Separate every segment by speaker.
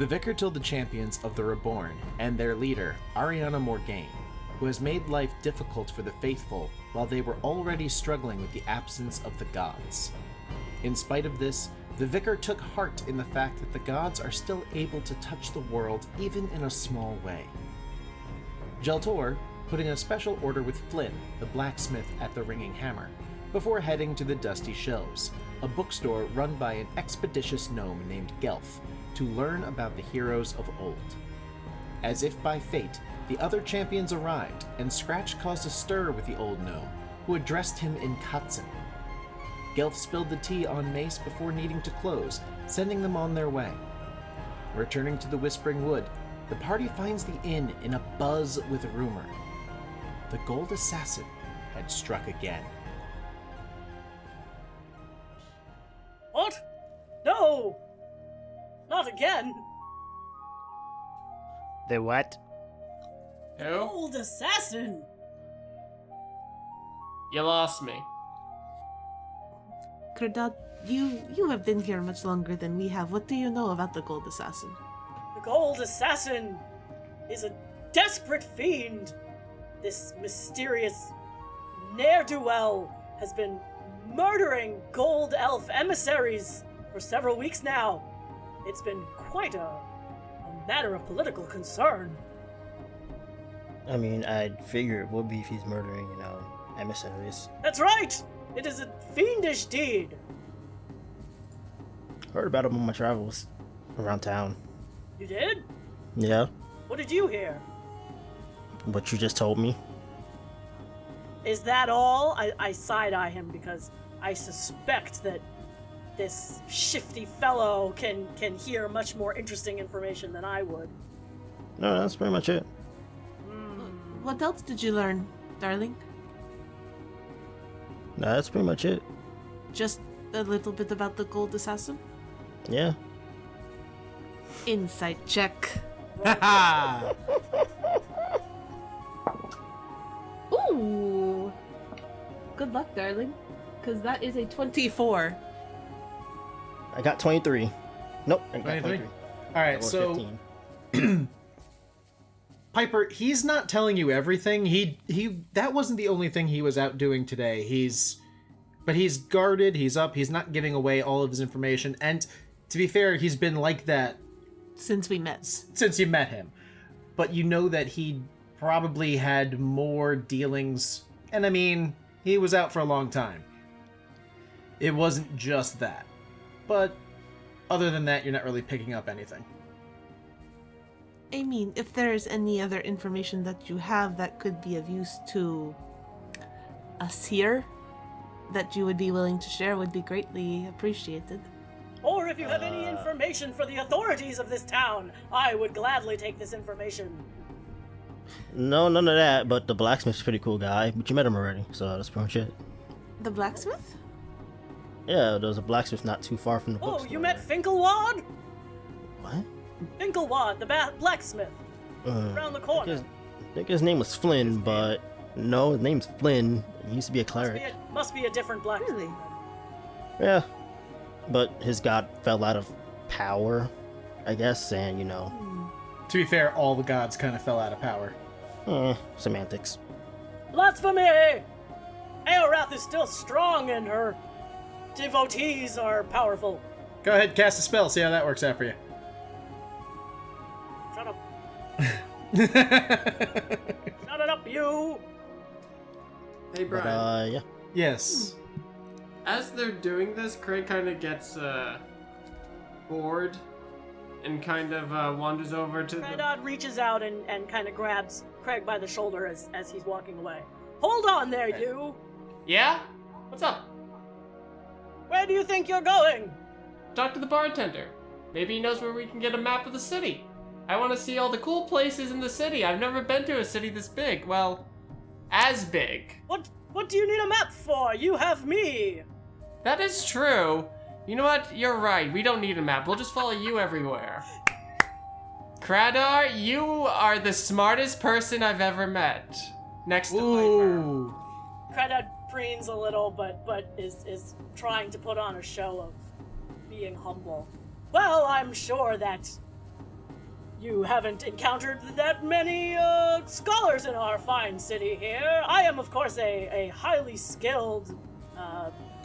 Speaker 1: The Vicar told the champions of the Reborn and their leader, Ariana Morgaine, who has made life difficult for the faithful while they were already struggling with the absence of the gods. In spite of this, the Vicar took heart in the fact that the gods are still able to touch the world even in a small way. Jelltur put in a special order with Flynn, the blacksmith at the Ringing Hammer, before heading to the Dusty Shelves, a bookstore run by an expeditious gnome named Gelf, to learn about the heroes of old. As if by fate, the other champions arrived, and Scratch caused a stir with the old gnome, who addressed him in Katsun. Gelf spilled the tea on Mace before needing to close, sending them on their way. Returning to the Whispering Wood, the party finds the inn in a buzz with rumor. The Gold Assassin had struck again.
Speaker 2: What? No! Not again!
Speaker 3: The what?
Speaker 4: Who?
Speaker 2: Old assassin!
Speaker 4: You lost me.
Speaker 5: Kradod, you have been here much longer than we have. What do you know about the Gold Assassin?
Speaker 2: The Gold Assassin is a desperate fiend. This mysterious ne'er-do-well has been murdering gold elf emissaries for several weeks now. It's been quite a matter of political concern.
Speaker 3: I mean, I'd figure it would be if he's murdering, emissaries.
Speaker 2: That's right! It is a fiendish deed.
Speaker 3: Heard about him on my travels around town.
Speaker 2: You did?
Speaker 3: Yeah,
Speaker 2: What did you hear?
Speaker 3: what you just told me.
Speaker 2: Is that all? I side-eye him because I suspect that this shifty fellow can hear much more interesting information than I would.
Speaker 3: No, that's pretty much it.
Speaker 5: What else did you learn, darling?
Speaker 3: No, that's pretty much it.
Speaker 5: Just a little bit about the Gold Assassin?
Speaker 3: Yeah.
Speaker 5: Insight check.
Speaker 1: Haha!
Speaker 5: Ooh! Good luck, darling. Because that is a 24.
Speaker 3: I got 23. Nope, I got
Speaker 1: 23?
Speaker 3: 23.
Speaker 1: Alright,
Speaker 3: Or
Speaker 1: so
Speaker 3: 15.
Speaker 1: Piper, he's not telling you everything. He that wasn't the only thing he was out doing today. But he's guarded, he's up, he's not giving away all of his information, and to be fair, he's been like that
Speaker 5: Since we met.
Speaker 1: since you met him. But you know that he probably had more dealings, and I mean, he was out for a long time. It wasn't just that. But other than that, you're not really picking up anything.
Speaker 5: I mean, if there's any other information that you have that could be of use to us here, that you would be willing to share would be greatly appreciated.
Speaker 2: Or if you have any information for the authorities of this town, I would gladly take this information.
Speaker 3: No, none of that, but the blacksmith's a pretty cool guy, but you met him already, so that's pretty much it.
Speaker 5: The blacksmith?
Speaker 3: Yeah, there was a blacksmith not too far from the
Speaker 2: Oh,
Speaker 3: bookstore.
Speaker 2: you met Finkelwad?
Speaker 3: What?
Speaker 2: Finkelwad, the blacksmith, around the corner.
Speaker 3: I think his name was Flynn, but no, his name's Flynn. He used to be a cleric.
Speaker 2: Must be a different blacksmith.
Speaker 5: Really?
Speaker 3: Yeah, but his god fell out of power, I guess, and
Speaker 1: To be fair, all the gods kind of fell out of power.
Speaker 3: semantics.
Speaker 2: Blasphemy! Aorath is still strong and her devotees are powerful.
Speaker 1: Go ahead, cast a spell, see how that works out for you.
Speaker 2: Shut up. Shut it up, you!
Speaker 4: Hey,
Speaker 3: But,
Speaker 4: Brian.
Speaker 3: yeah.
Speaker 1: Yes.
Speaker 4: As they're doing this, Kreg kind of gets bored and kind of wanders over to the...
Speaker 2: Kradod reaches out and kind of grabs Kreg by the shoulder as he's walking away. Hold on there, you!
Speaker 4: Yeah? What's up?
Speaker 2: Where do you think you're going?
Speaker 4: Talk to the bartender. Maybe he knows where we can get a map of the city. I want to see all the cool places in the city. I've never been to a city this big. Well, as big.
Speaker 2: What do you need a map for? You have me!
Speaker 4: That is true. You know what? You're right. We don't need a map. We'll just follow you everywhere. Kradod, you are the smartest person I've ever met. Next to Piper.
Speaker 1: Ooh.
Speaker 2: Kradod preens a little, but is trying to put on a show of being humble. Well, I'm sure that you haven't encountered that many scholars in our fine city here. I am, of course, a highly skilled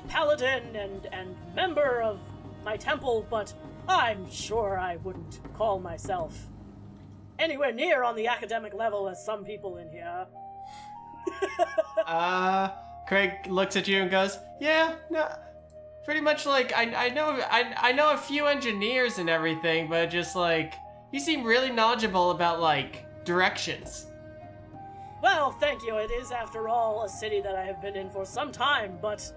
Speaker 2: paladin and member of my temple, but I'm sure I wouldn't call myself anywhere near on the academic level as some people in here.
Speaker 4: Kreg looks at you and goes, yeah, no, pretty much like, I know a few engineers and everything, but just like, you seem really knowledgeable about like, directions.
Speaker 2: Well, thank you. It is, after all, a city that I have been in for some time, but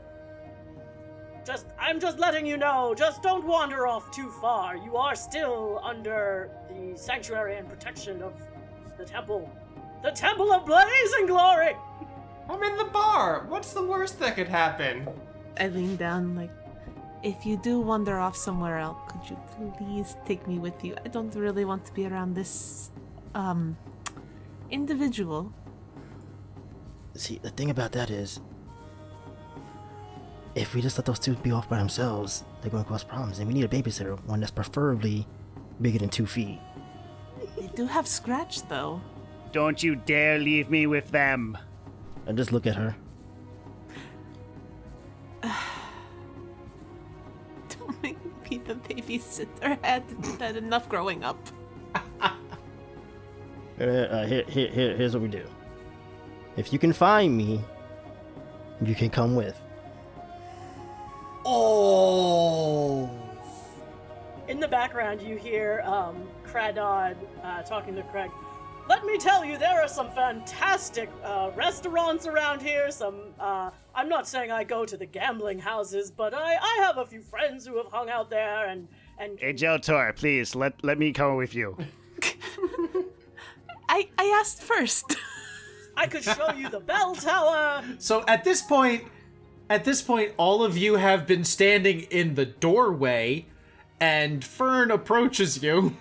Speaker 2: I'm just letting you know, just don't wander off too far. You are still under the sanctuary and protection of the temple. The Temple of Blazing Glory!
Speaker 4: I'm in the bar. What's the worst that could happen?
Speaker 5: I lean down, like, if you do wander off somewhere else, could you please take me with you? I don't really want to be around this, individual.
Speaker 3: See, the thing about that is, if we just let those two be off by themselves, they're going to cause problems, and we need a babysitter, one that's preferably bigger than 2 feet.
Speaker 5: They do have Scratch, though.
Speaker 6: Don't you dare leave me with them.
Speaker 3: I just look at her.
Speaker 5: Don't make me be the babysitter. I had enough growing up.
Speaker 3: Here's what we do. If you can find me, you can come with.
Speaker 1: Oh!
Speaker 2: In the background, you hear Kradod talking to Kreg. Let me tell you, there are some fantastic restaurants around here. I'm not saying I go to the gambling houses, but I have a few friends who have hung out there and
Speaker 6: Hey, Jelltur, please, let me come with you.
Speaker 5: I asked first.
Speaker 2: I could show you the bell tower.
Speaker 1: So at this point, all of you have been standing in the doorway, and Fern approaches you.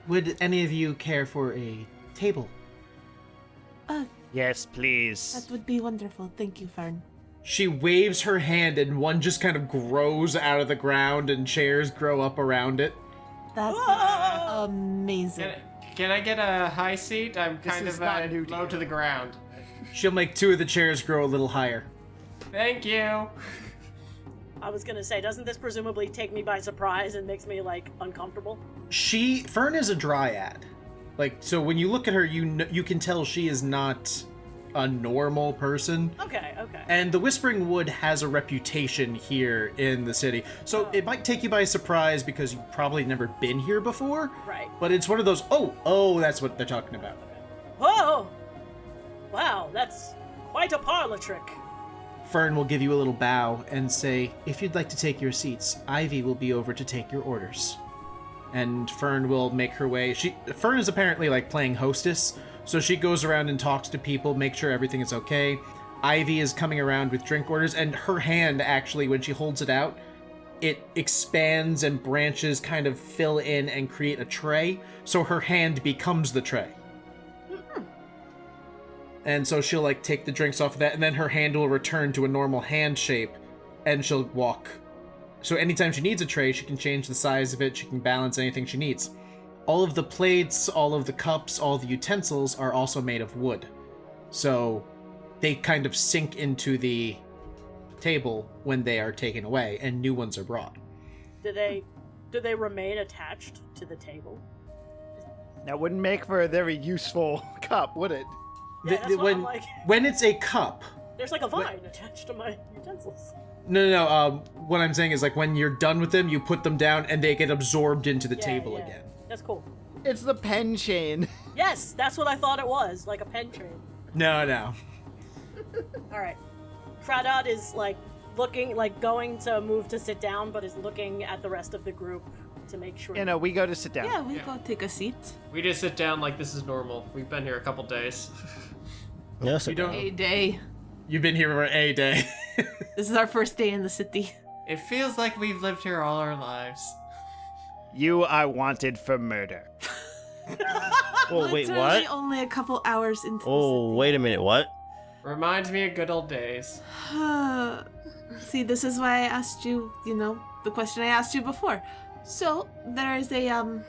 Speaker 1: Would any of you care for a table?
Speaker 6: Yes, please.
Speaker 5: That would be wonderful. Thank you, Fern.
Speaker 1: She waves her hand, and one just kind of grows out of the ground, and chairs grow up around it.
Speaker 5: That's
Speaker 2: Whoa!
Speaker 5: amazing.
Speaker 4: Can I get a high seat? I'm kind
Speaker 6: is
Speaker 4: of
Speaker 6: not a new
Speaker 4: low
Speaker 6: deal.
Speaker 4: to the ground.
Speaker 1: She'll make 2 of the chairs grow a little higher.
Speaker 4: Thank you.
Speaker 2: I was gonna say, doesn't this presumably take me by surprise and makes me, like, uncomfortable?
Speaker 1: Fern is a dryad. Like, so when you look at her, you can tell she is not a normal person.
Speaker 2: Okay.
Speaker 1: And the Whispering Wood has a reputation here in the city. So it might take you by surprise because you've probably never been here before.
Speaker 2: Right.
Speaker 1: But it's one of those, oh, that's what they're talking about.
Speaker 2: Whoa! Wow, that's quite a parlor trick.
Speaker 1: Fern will give you a little bow and say, if you'd like to take your seats, Ivy will be over to take your orders. And Fern will make her way. Fern is apparently like playing hostess, so she goes around and talks to people, make sure everything is okay. Ivy is coming around with drink orders, and her hand actually, when she holds it out, it expands and branches kind of fill in and create a tray, so her hand becomes the tray. And so she'll like take the drinks off of that, and then her hand will return to a normal hand shape, and she'll walk. So anytime she needs a tray, she can change the size of it, she can balance anything she needs. All of the plates, all of the cups, all the utensils are also made of wood. So they kind of sink into the table when they are taken away, and new ones are brought.
Speaker 2: Do they remain attached to the table?
Speaker 6: That wouldn't make for a very useful cup, would it?
Speaker 2: Yeah, that's what I'm like.
Speaker 1: When it's a cup...
Speaker 2: There's like a vine attached to my utensils.
Speaker 1: No. What I'm saying is, like, when you're done with them, you put them down, and they get absorbed into the table
Speaker 2: Yeah.
Speaker 1: again.
Speaker 2: That's cool.
Speaker 6: It's the pen chain.
Speaker 2: Yes, that's what I thought it was, like a pen chain.
Speaker 1: No.
Speaker 2: All right. Kradod is like looking, like going to move to sit down, but is looking at the rest of the group to make sure.
Speaker 6: You know, we go to sit down.
Speaker 5: Yeah, we go take a seat.
Speaker 4: We just sit down like this is normal. We've been here a couple days.
Speaker 3: Yes,
Speaker 1: You don't...
Speaker 5: A day.
Speaker 1: You've been here for a day.
Speaker 5: This is our first day in the city.
Speaker 4: It feels like we've lived here all our lives.
Speaker 6: You are wanted for murder.
Speaker 3: Oh, wait,
Speaker 5: Literally
Speaker 3: what?
Speaker 5: only a couple hours into
Speaker 3: Oh, wait a minute, what?
Speaker 4: Reminds me of good old days.
Speaker 5: the city. See, this is why I asked you, the question I asked you before. So, there is a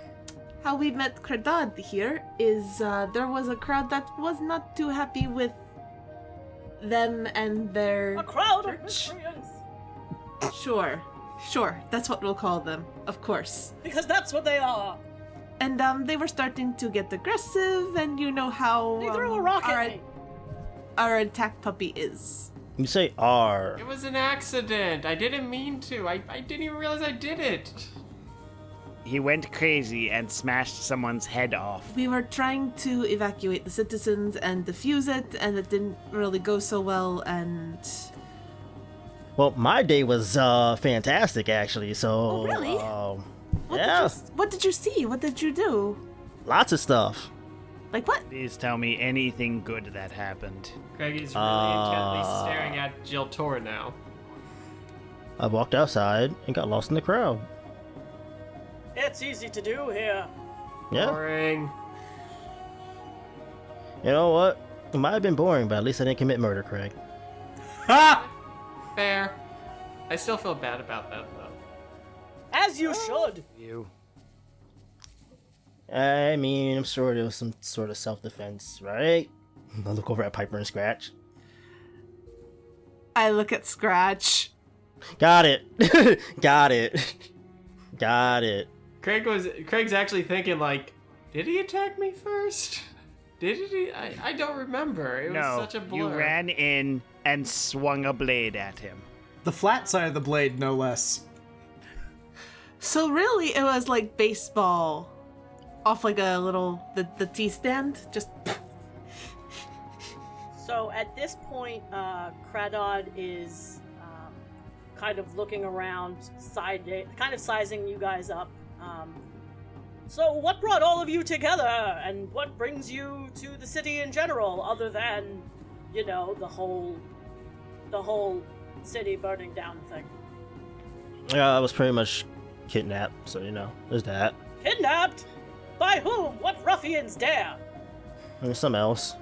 Speaker 5: how we met Kradod here is there was a crowd that was not too happy with them and their
Speaker 2: A crowd of
Speaker 5: church.
Speaker 2: miscreants!
Speaker 5: Sure, that's what we'll call them, of course.
Speaker 2: Because that's what they are!
Speaker 5: And they were starting to get aggressive, and you know how
Speaker 2: They threw a rock
Speaker 5: our,
Speaker 2: at me!
Speaker 5: our attack puppy is.
Speaker 3: You say R.
Speaker 4: It was an accident. I didn't mean to. I didn't even realize I did it.
Speaker 6: He went crazy and smashed someone's head off.
Speaker 5: We were trying to evacuate the citizens and defuse it, and it didn't really go so well, and...
Speaker 3: Well, my day was fantastic, actually, so...
Speaker 5: Oh, really?
Speaker 3: Yeah,
Speaker 5: What did you see? What did you do?
Speaker 3: lots of stuff.
Speaker 5: Like what?
Speaker 6: Please tell me anything good that happened.
Speaker 4: Kreg is really intently staring at Jelltur now.
Speaker 3: I walked outside and got lost in the crowd.
Speaker 2: It's easy to do here.
Speaker 3: Yeah,
Speaker 4: Boring.
Speaker 3: you know what? It might have been boring, but at least I didn't commit murder, Kreg.
Speaker 4: Ha! Fair. I still feel bad about that, though.
Speaker 2: As you should!
Speaker 6: You.
Speaker 3: I mean, I'm sure there was some sort of self-defense, right? I look over at Piper and Scratch.
Speaker 5: I look at Scratch.
Speaker 3: Got it. Got it. Got it.
Speaker 4: Craig's actually thinking, like, did he attack me first? Did he? I don't remember. It was
Speaker 6: No,
Speaker 4: such a blur.
Speaker 6: you ran in and swung a blade at him.
Speaker 1: The flat side of the blade, no less.
Speaker 5: So really, it was like baseball, off like a little the T stand, just.
Speaker 2: So at this point, Kradod is kind of looking around, kind of sizing you guys up. So what brought all of you together, and what brings you to the city in general, other than, you know, the whole city burning down thing?
Speaker 3: Yeah, I was pretty much kidnapped, so you know, there's that.
Speaker 2: Kidnapped? By whom? What ruffians dare?
Speaker 3: And some else.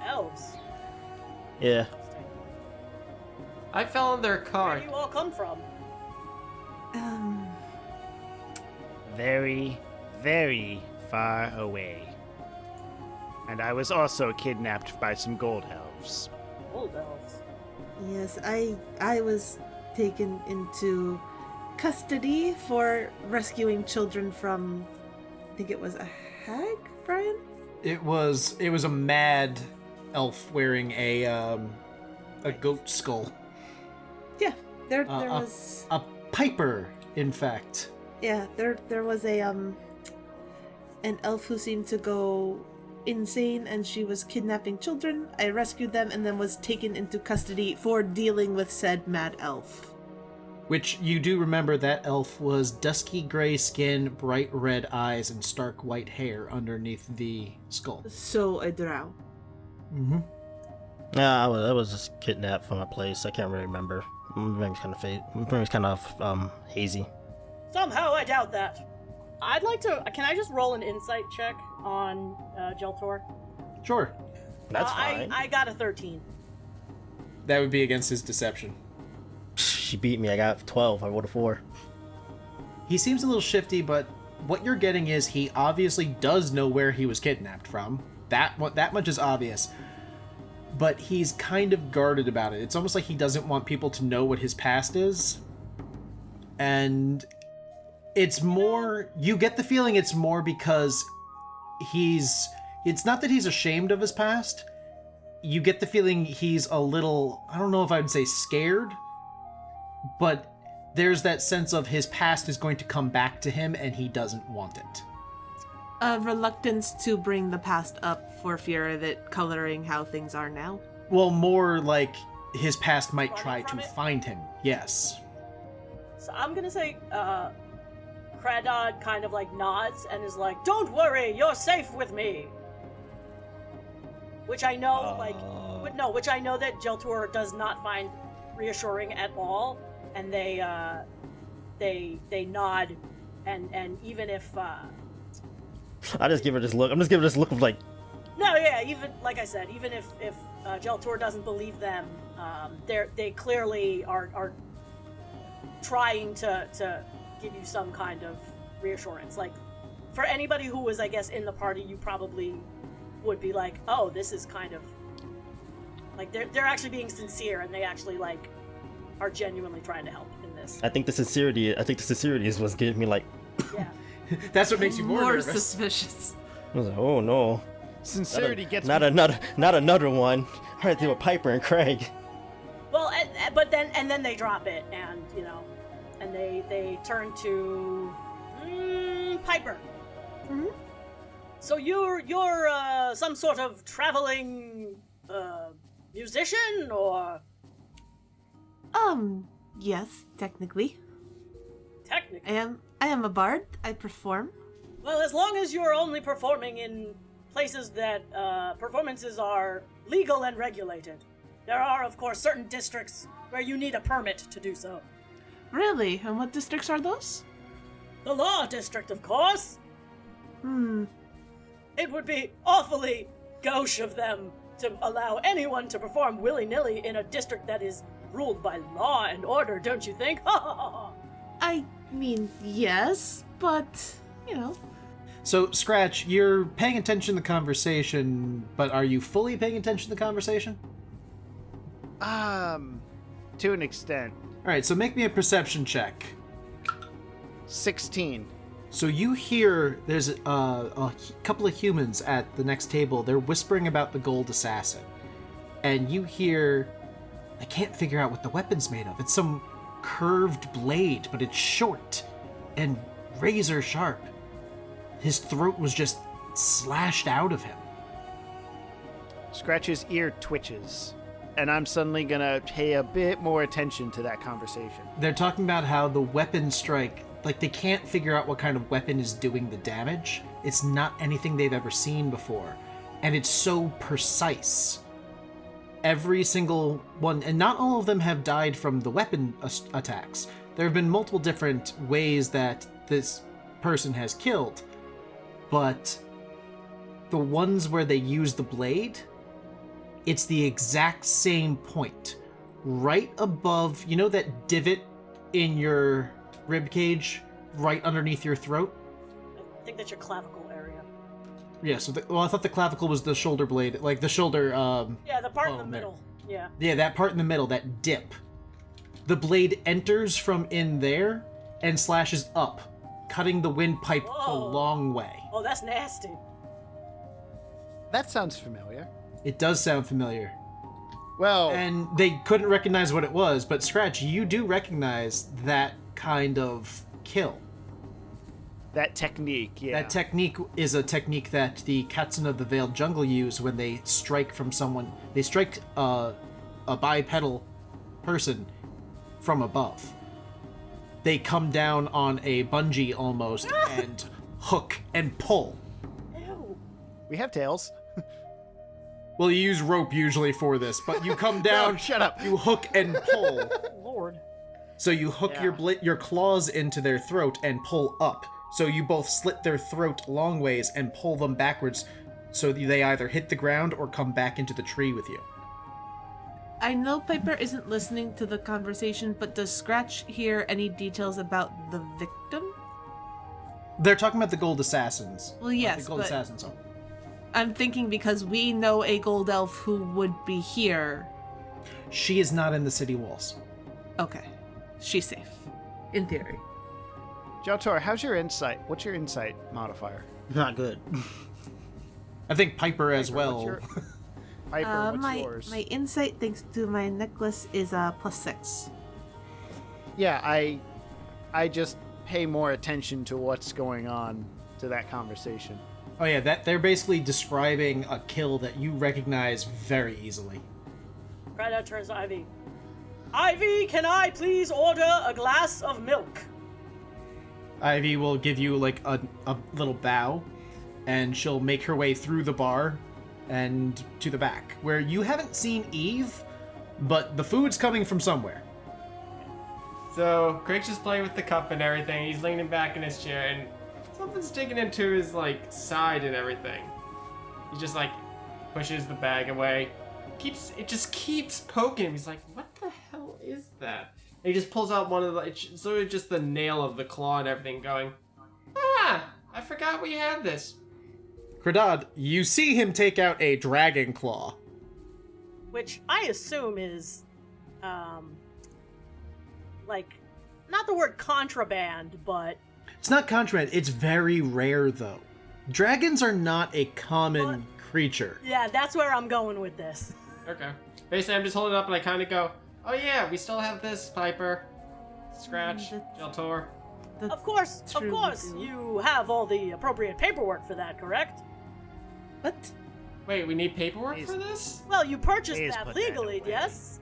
Speaker 2: Elves.
Speaker 3: Yeah.
Speaker 4: I fell in their
Speaker 2: Where
Speaker 4: car.
Speaker 2: do you all come from?
Speaker 6: Very, very far away. And I was also kidnapped by some gold elves.
Speaker 2: Old elves.
Speaker 5: Yes, I was taken into custody for rescuing children from, I think it was a hag, Bryan?
Speaker 1: It was a mad elf wearing a goat skull.
Speaker 5: Yeah, there
Speaker 1: Uh,
Speaker 5: was.
Speaker 1: A piper, in fact.
Speaker 5: Yeah, there was a an elf who seemed to go insane, and she was kidnapping children. I rescued them and then was taken into custody for dealing with said mad elf.
Speaker 1: Which you do remember that elf was dusky gray skin, bright red eyes, and stark white hair underneath the skull.
Speaker 5: So a drow.
Speaker 1: Mm-hmm.
Speaker 3: Yeah, I was just kidnapped from a place. I can't really remember. My memory's kind of hazy.
Speaker 2: Somehow I doubt that. I'd like to. Can I just roll an insight check on Jelltur?
Speaker 1: Sure.
Speaker 3: That's fine.
Speaker 2: I got a 13.
Speaker 1: That would be against his deception.
Speaker 3: She beat me. I got 12. I rolled a 4.
Speaker 1: He seems a little shifty, but what you're getting is he obviously does know where he was kidnapped from. That much is obvious. But he's kind of guarded about it. It's almost like he doesn't want people to know what his past is. And it's more, you get the feeling it's more because it's not that he's ashamed of his past. You get the feeling he's a little, I don't know if I would say scared, but there's that sense of his past is going to come back to him and he doesn't want it.
Speaker 5: A reluctance to bring the past up for fear of it coloring how things are now.
Speaker 1: Well, more like his past might try
Speaker 2: Running from
Speaker 1: to
Speaker 2: it?
Speaker 1: find him. Yes.
Speaker 2: So I'm gonna say, Kradod kind of like nods and is like, "Don't worry, you're safe with me." Which I know, which I know that Jelltur does not find reassuring at all, and they nod, and even if
Speaker 3: I just give her this look. I'm just giving her this look of like,
Speaker 2: no, yeah, even like I said, even if Jelltur doesn't believe them, they clearly are trying to give you some kind of reassurance. Like, for anybody who was, I guess, in the party, you probably would be like, oh, this is kind of like they're actually being sincere, and they actually like are genuinely trying to help in this.
Speaker 3: I think the sincerity is what's getting me like.
Speaker 2: Yeah.
Speaker 1: That's what makes you more nervous.
Speaker 5: suspicious.
Speaker 3: I was like, oh no.
Speaker 6: Sincerity gets
Speaker 3: Not another one. Right there with Piper and Kreg.
Speaker 2: Well, but then they drop it, and you know, and they turn to Piper.
Speaker 5: Mm-hmm.
Speaker 2: So you're some sort of traveling musician, or
Speaker 5: Yes, technically.
Speaker 2: technically?
Speaker 5: I am a bard. I perform.
Speaker 2: Well, as long as you're only performing in places that performances are legal and regulated. There are, of course, certain districts where you need a permit to do so.
Speaker 5: Really? And what districts are those?
Speaker 2: The law district, of course. It would be awfully gauche of them to allow anyone to perform willy-nilly in a district that is ruled by law and order, don't you think?
Speaker 5: I mean, yes, but, you know.
Speaker 1: So, Scratch, you're paying attention to the conversation, but are you fully paying attention to the conversation?
Speaker 6: To an extent.
Speaker 1: Alright, so make me a perception check.
Speaker 6: 16.
Speaker 1: So you hear there's a couple of humans at the next table. They're whispering about the gold assassin. And you hear, I can't figure out what the weapon's made of. It's some curved blade, but it's short and razor sharp. His throat was just slashed out of him.
Speaker 6: Scratch's ear twitches, and I'm suddenly gonna pay a bit more attention to that conversation.
Speaker 1: They're talking about how the weapon strike, like they can't figure out what kind of weapon is doing the damage. It's not anything they've ever seen before. And it's so precise. Every single one, and not all of them have died from the weapon attacks. There have been multiple different ways that this person has killed. But the ones where they use the blade, it's the exact same point. Right above, you know that divot in your rib cage, right underneath your throat?
Speaker 2: I think that's your clavicle area.
Speaker 1: Yeah, so, I thought the clavicle was the shoulder blade, like the shoulder,
Speaker 2: Yeah, the part in the
Speaker 1: there.
Speaker 2: middle. Yeah.
Speaker 1: Yeah, that part in the middle, that dip. The blade enters from in there and slashes up, cutting the windpipe a
Speaker 2: Whoa.
Speaker 1: long way.
Speaker 2: Oh, that's nasty.
Speaker 6: That sounds familiar.
Speaker 1: It does sound familiar.
Speaker 6: Well,
Speaker 1: And they couldn't recognize what it was, but Scratch, you do recognize that kind of kill.
Speaker 6: that technique, yeah.
Speaker 1: That technique is a technique that the Katzen of the Veiled Jungle use when they strike from someone. They strike a bipedal person from above. They come down on a bungee almost and hook and pull.
Speaker 2: Ew.
Speaker 6: We have tails.
Speaker 1: Well, you use rope usually for this, but you come down,
Speaker 6: No, shut up.
Speaker 1: you hook and pull.
Speaker 2: Lord.
Speaker 1: So you hook
Speaker 6: Yeah.
Speaker 1: your claws into their throat and pull up. So you both slit their throat long ways and pull them backwards so they either hit the ground or come back into the tree with you.
Speaker 5: I know Piper isn't listening to the conversation, but does Scratch hear any details about the victim?
Speaker 1: They're talking about the gold assassins.
Speaker 5: Well, yes,
Speaker 1: The gold
Speaker 5: but
Speaker 1: assassins.
Speaker 5: I'm thinking because we know a gold elf who would be here.
Speaker 1: She is not in the city walls.
Speaker 5: Okay. She's safe. In theory.
Speaker 6: Jelltur, how's your insight? What's your insight modifier?
Speaker 3: Not good.
Speaker 1: I think Piper as
Speaker 6: Piper,
Speaker 1: well.
Speaker 6: what's your- Piper, what's
Speaker 5: my
Speaker 6: yours?
Speaker 5: my insight thanks to my necklace is +6.
Speaker 6: Yeah, I just pay more attention to what's going on to that conversation.
Speaker 1: Oh yeah, that they're basically describing a kill that you recognize very easily.
Speaker 2: Kradod turns to Ivy. Ivy, can I please order a glass of milk?
Speaker 1: Ivy will give you like a little bow, and she'll make her way through the bar and to the back, where you haven't seen Eve, but the food's coming from somewhere.
Speaker 4: So Kreg's just playing with the cup and everything. He's leaning back in his chair, and something's digging into his like side and everything. He just like pushes the bag away. It just keeps poking him. He's like, "What the hell is that?" And he just pulls out one of the. It's sort of just the nail of the claw and everything, going, forgot we had this.
Speaker 1: Kradod, you see him take out a dragon claw.
Speaker 2: Which I assume is, like, not the word contraband, but...
Speaker 1: It's not contraband, it's very rare, though. Dragons are not a common creature.
Speaker 2: Yeah, that's where I'm going with this.
Speaker 4: Okay. Basically, I'm just holding it up and I kind of go, oh yeah, we still have this, Piper. Scratch, Jelltur.
Speaker 2: Of course, you have all the appropriate paperwork for that, correct?
Speaker 5: What?
Speaker 4: Wait, we need paperwork for this?
Speaker 2: Well, you purchased
Speaker 6: Please
Speaker 2: that
Speaker 6: put that
Speaker 2: legally,
Speaker 6: away.
Speaker 2: yes?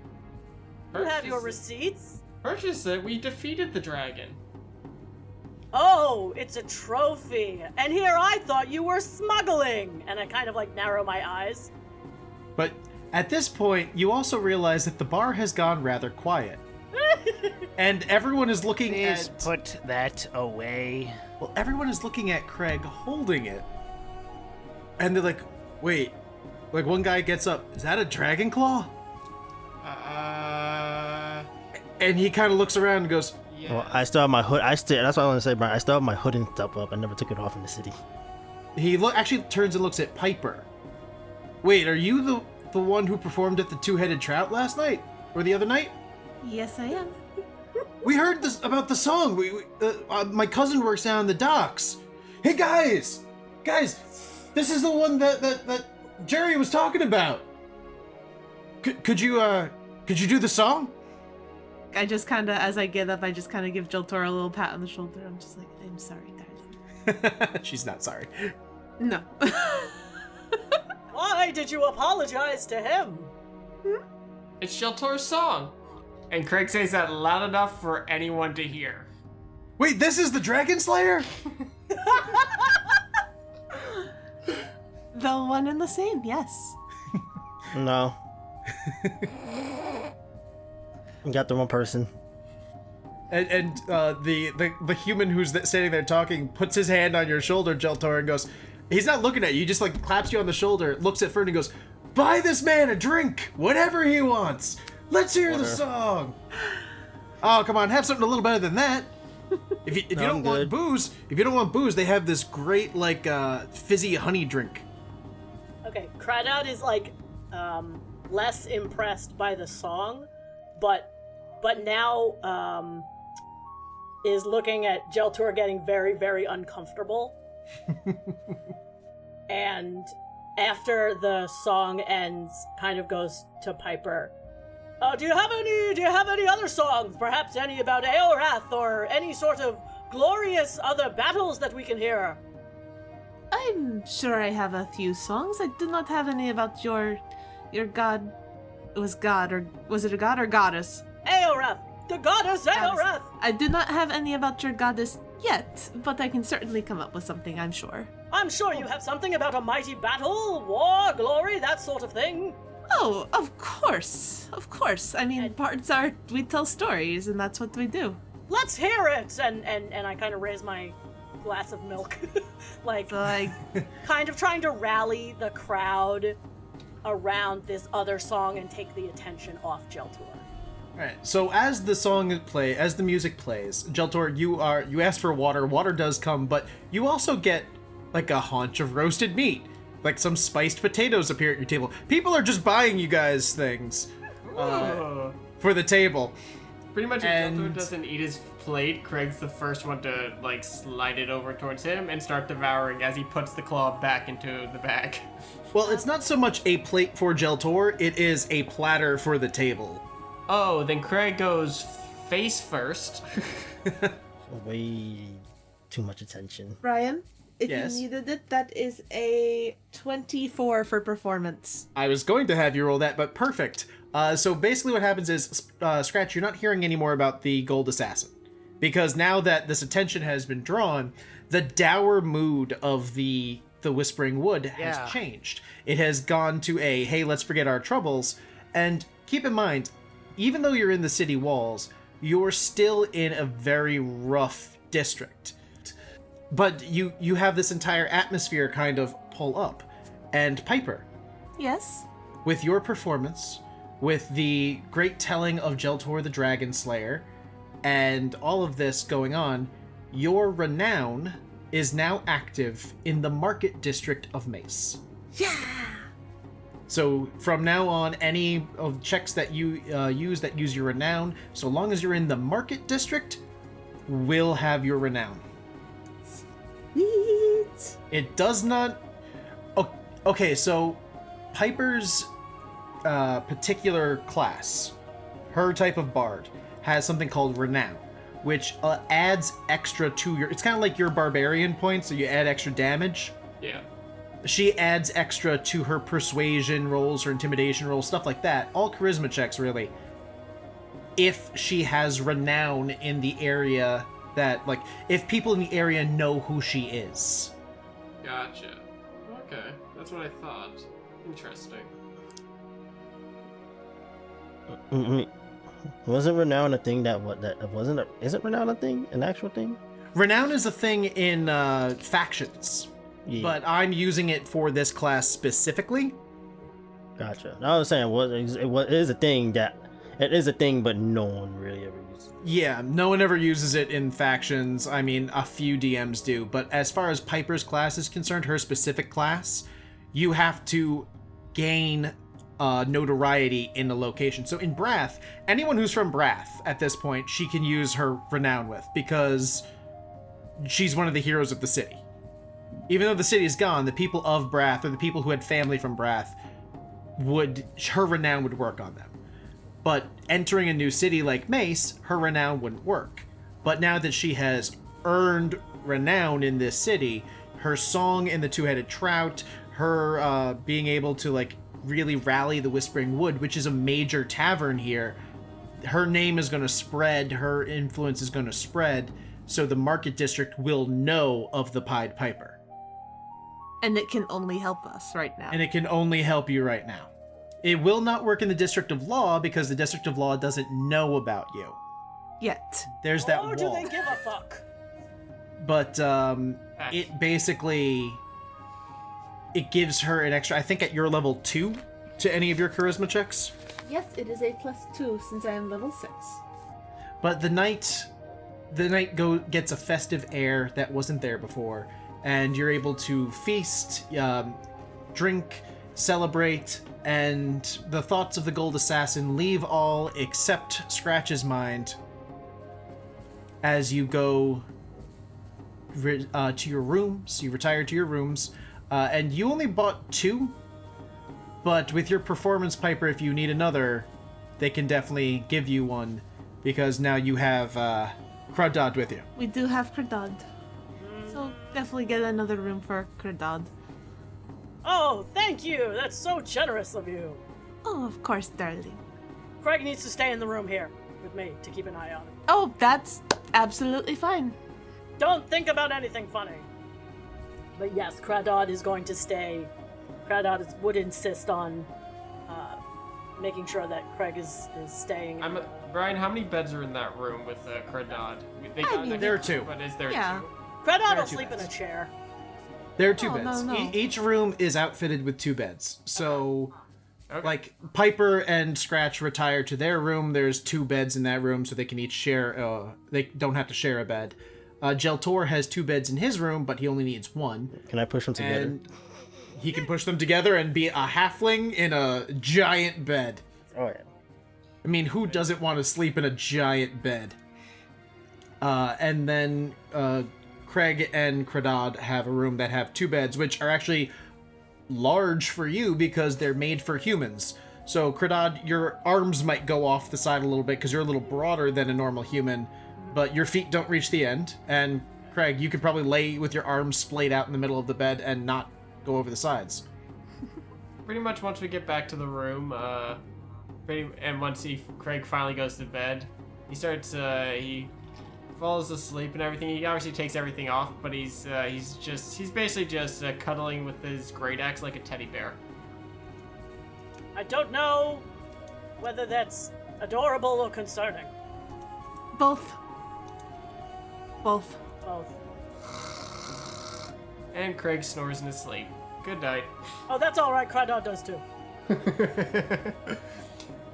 Speaker 2: You have your receipts?
Speaker 4: Purchase it? We defeated the dragon.
Speaker 2: Oh, it's a trophy. And here I thought you were smuggling. And I kind of like narrow my eyes.
Speaker 1: But at this point, you also realize that the bar has gone rather quiet. And everyone is looking
Speaker 6: Please
Speaker 1: at...
Speaker 6: put that away.
Speaker 1: Well, everyone is looking at Kreg holding it. And they're like, wait. Like, one guy gets up. Is that a dragon claw? And he kind of looks around and goes,
Speaker 4: Yeah.
Speaker 3: Well, I still have my hood. That's what I want to say, Brian. I still have my hood and stuff up. I never took it off in the city.
Speaker 1: he actually turns and looks at Piper. Wait, are you the one who performed at the Two-Headed Trout last night? Or the other night?
Speaker 5: Yes, I am.
Speaker 1: We heard this about the song. My cousin works down the docks. Hey, guys, this is the one that Jerry was talking about. Could you do the song?
Speaker 5: I just kind of, as I get up, I just kind of give Jelltur a little pat on the shoulder. I'm just like, I'm sorry, darling.
Speaker 1: She's not sorry.
Speaker 5: No.
Speaker 2: Why did you apologize to him?
Speaker 4: It's Jelltur's song. And Kreg says that loud enough for anyone to hear.
Speaker 1: Wait, this is the Dragon Slayer?
Speaker 5: The one and the same, yes.
Speaker 3: No. You got the wrong person.
Speaker 1: And the human who's standing there talking puts his hand on your shoulder, Jelltur, and goes, he's not looking at you, he just like claps you on the shoulder, looks at Fern and goes, buy this man a drink, whatever he wants. Let's hear the song. Oh, come on, have something a little better than that. If you don't want booze, they have this great like fizzy honey drink.
Speaker 2: Okay, Kradod is like less impressed by the song, but now is looking at Jelltur getting very, very uncomfortable. And after the song ends, kind of goes to Piper. Do you have any other songs? Perhaps any about Eorath or any sort of glorious other battles that we can hear?
Speaker 5: I'm sure I have a few songs. I do not have any about your god. It was god, or was it a god or goddess?
Speaker 2: Eorath! The goddess Eorath!
Speaker 5: I do not have any about your goddess yet, but I can certainly come up with something, I'm sure.
Speaker 2: I'm sure you have something about a mighty battle, war, glory, that sort of thing.
Speaker 5: Oh, of course. Of course. I mean, we tell stories, and that's what we do.
Speaker 2: Let's hear it! And I kind of raise my glass of milk. Kind of trying to rally the crowd around this other song and take the attention off Jelltur.
Speaker 1: Alright, so as the music plays, Jelltur, you ask for water. Water does come, but you also get like a haunch of roasted meat. Like some spiced potatoes appear at your table. People are just buying you guys things for the table.
Speaker 4: Pretty much if Jelltur doesn't eat his plate, Craig's the first one to like slide it over towards him and start devouring as he puts the claw back into the bag.
Speaker 1: Well, it's not so much a plate for Jelltur, it is a platter for the table.
Speaker 4: Oh, then Kreg goes face first.
Speaker 3: Way too much attention.
Speaker 5: Bryan, if
Speaker 1: Yes?
Speaker 5: you needed it, that is a 24 for performance.
Speaker 1: I was going to have you roll that, but perfect. So basically what happens is, Scratch, you're not hearing any more about the Gold Assassin. Because now that this attention has been drawn, the dour mood of the Whispering Wood has changed. It has gone to a, hey, let's forget our troubles. And keep in mind, even though you're in the city walls, you're still in a very rough district. But you have this entire atmosphere kind of pull up. And Piper,
Speaker 5: Yes?
Speaker 1: with your performance, with the great telling of Jelltur the Dragon Slayer, and all of this going on, your renown is now active in the Market District of Mace.
Speaker 5: Yeah.
Speaker 1: So from now on, any of checks that you use your renown, so long as you're in the Market District, will have your renown.
Speaker 5: Sweet.
Speaker 1: It does not... Okay, so Piper's particular class, her type of bard, has something called renown, which adds extra to your... It's kind of like your barbarian points, so you add extra damage.
Speaker 4: Yeah.
Speaker 1: She adds extra to her persuasion rolls, her intimidation rolls, stuff like that. All charisma checks, really. If she has renown in the area that, like, if people in the area know who she is.
Speaker 4: Gotcha. Okay, that's what I thought. Interesting.
Speaker 3: Wasn't renown a thing isn't renown a thing? An actual thing?
Speaker 1: Renown is a thing in factions.
Speaker 3: Yeah.
Speaker 1: But I'm using it for this class specifically.
Speaker 3: Gotcha. I was saying it is a thing, but no one really ever uses it.
Speaker 1: Yeah, no one ever uses it in factions. I mean, a few DMs do. But as far as Piper's class is concerned, her specific class, you have to gain notoriety in a location. So in Brath, anyone who's from Brath at this point, she can use her renown with, because she's one of the heroes of the city. Even though the city is gone, the people of Brath, or the people who had family from Brath, her renown would work on them. But entering a new city like Mace, her renown wouldn't work. But now that she has earned renown in this city, her song in the Two-Headed Trout, her being able to, like, really rally the Whispering Wood, which is a major tavern here, her name is going to spread, her influence is going to spread, so the Market District will know of the Pied Piper.
Speaker 5: And it can only help us right now.
Speaker 1: And it can only help you right now. It will not work in the District of Law, because the District of Law doesn't know about you.
Speaker 5: Yet.
Speaker 1: There's that
Speaker 2: Or
Speaker 1: wall.
Speaker 2: do they give a fuck?
Speaker 1: But it basically... It gives her an extra, I think at your level 2, to any of your charisma checks.
Speaker 5: Yes, it is a +2 since I am level 6.
Speaker 1: But the night gets a festive air that wasn't there before, and you're able to feast, drink, celebrate, and the thoughts of the Gold Assassin leave all except Scratch's mind as you go to your rooms. You retire to your rooms, and you only bought 2, but with your performance, Piper, if you need another, they can definitely give you one, because now you have Kradod with you.
Speaker 5: We do have Kradod. So definitely get another room for Kradod.
Speaker 2: Oh, thank you! That's so generous of you.
Speaker 5: Oh, of course, darling.
Speaker 2: Kreg needs to stay in the room here with me to keep an eye on him.
Speaker 5: Oh, that's absolutely fine.
Speaker 2: Don't think about anything funny. But yes, Kradod is going to stay. Kradod would insist on making sure that Kreg is staying.
Speaker 4: Brian, how many beds are in that room with Kradod?
Speaker 1: There are 2.
Speaker 4: But is there
Speaker 5: Yeah.
Speaker 4: 2?
Speaker 2: Kradod will
Speaker 1: 2
Speaker 2: sleep in a
Speaker 1: beds.
Speaker 2: chair.
Speaker 1: There are 2
Speaker 5: Oh,
Speaker 1: beds.
Speaker 5: no.
Speaker 1: Each room is outfitted with 2 beds. So,
Speaker 4: Okay.
Speaker 1: like, Piper and Scratch retire to their room. There's 2 beds in that room, so they can each share. They don't have to share a bed. Jelltur has 2 beds in his room, but he only needs 1.
Speaker 3: Can I push them together?
Speaker 1: And he can push them together and be a halfling in a giant bed.
Speaker 3: Oh yeah.
Speaker 1: I mean, who doesn't want to sleep in a giant bed? And then Kreg and Kradod have a room that have 2 beds, which are actually large for you because they're made for humans. So Kradod, your arms might go off the side a little bit because you're a little broader than a normal human, but your feet don't reach the end. And Kreg, you could probably lay with your arms splayed out in the middle of the bed and not go over the sides.
Speaker 4: Pretty much once we get back to the room, and once Kreg finally goes to bed, he starts, he falls asleep and everything. He obviously takes everything off, but he's basically just cuddling with his great axe like a teddy bear.
Speaker 2: I don't know whether that's adorable or concerning.
Speaker 5: Both. Both.
Speaker 2: Both.
Speaker 4: And Kreg snores in his sleep. Good night.
Speaker 2: Oh, that's alright, Kradod does too.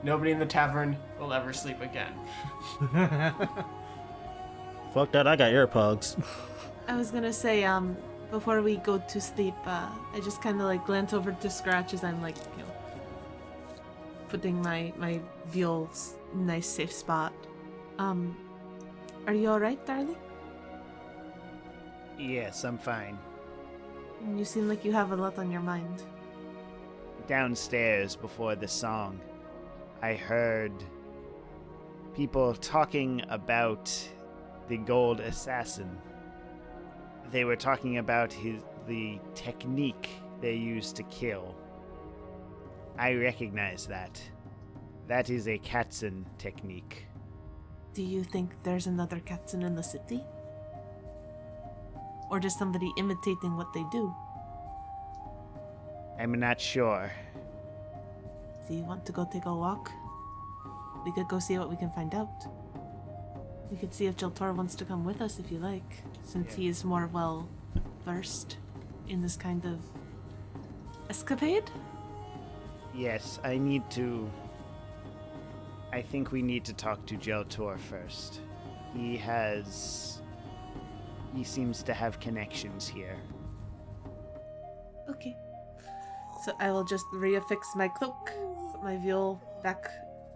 Speaker 4: Nobody in the tavern will ever sleep again.
Speaker 3: Fuck that, I got earplugs.
Speaker 5: I was gonna say, before we go to sleep, I just kind of like glance over to Scratch as I'm like, putting my Veal's nice safe spot. Are you alright, darling?
Speaker 6: Yes, I'm fine.
Speaker 5: You seem like you have a lot on your mind.
Speaker 6: Downstairs before the song, I heard people talking about the Gold Assassin. They were talking about the technique they used to kill. I recognize that. That is a Katzen technique.
Speaker 5: Do you think there's another Katzen in the city? Or just somebody imitating what they do?
Speaker 6: I'm not sure.
Speaker 5: Do you want to go take a walk? We could go see what we can find out. We could see if Jelltur wants to come with us if you like, since he is more well versed in this kind of escapade.
Speaker 6: Yes, I think we need to talk to Jelltur first. He seems to have connections here.
Speaker 5: Okay. So I will just reaffix my cloak, put my Veal back